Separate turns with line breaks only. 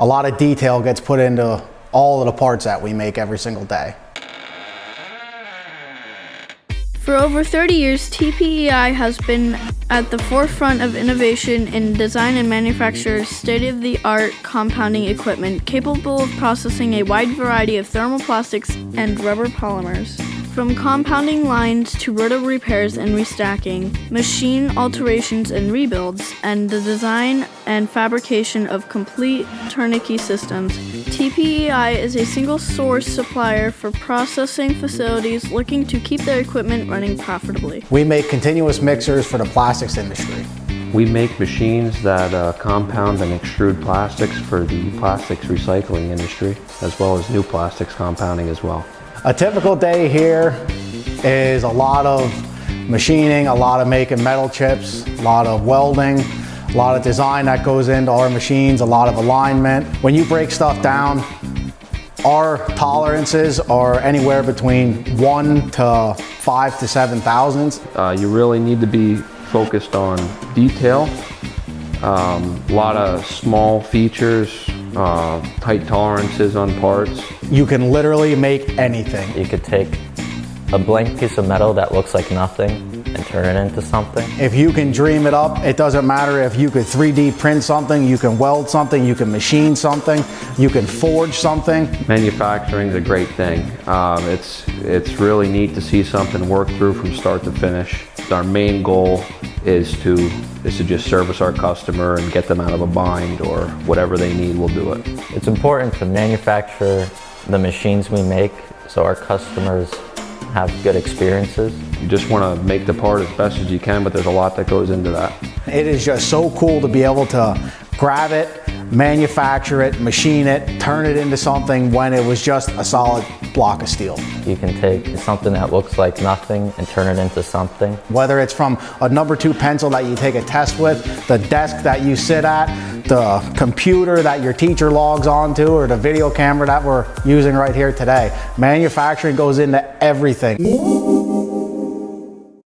a lot of detail gets put into all of the parts that we make every single day.
For over 30 years, TPEI has been at the forefront of innovation in design and manufacture state-of-the-art compounding equipment capable of processing a wide variety of thermoplastics and rubber polymers. From compounding lines to roto repairs and restacking, machine alterations and rebuilds, and the design and fabrication of complete turnkey systems, TPEI is a single-source supplier for processing facilities looking to keep their equipment running profitably.
We make continuous mixers for the plastics industry.
We make machines that compound and extrude plastics for the plastics recycling industry, as well as new plastics compounding as well.
A typical day here is a lot of machining, a lot of making metal chips, a lot of welding, a lot of design that goes into our machines, a lot of alignment. When you break stuff down, our tolerances are anywhere between 1 to 5 to 7 thousandths.
You really need to be focused on detail, a lot of small features, tight tolerances on parts.
You can literally make anything.
You could take a blank piece of metal that looks like nothing and turn it into something.
If you can dream it up, it doesn't matter if you could 3D print something, you can weld something, you can machine something, you can forge something.
Manufacturing is a great thing. It's really neat to see something work through from start to finish. Our main goal is to just service our customer and get them out of a bind, or whatever they need, we'll do it.
It's important to manufacture the machines we make so our customers have good experiences.
You just want to make the part as best as you can, but there's a lot that goes into that.
It is just so cool to be able to grab it, manufacture it, machine it, turn it into something when it was just a solid block of steel.
You can take something that looks like nothing and turn it into something.
Whether it's from a number 2 pencil that you take a test with, the desk that you sit at, the computer that your teacher logs onto, or the video camera that we're using right here today. Manufacturing goes into everything.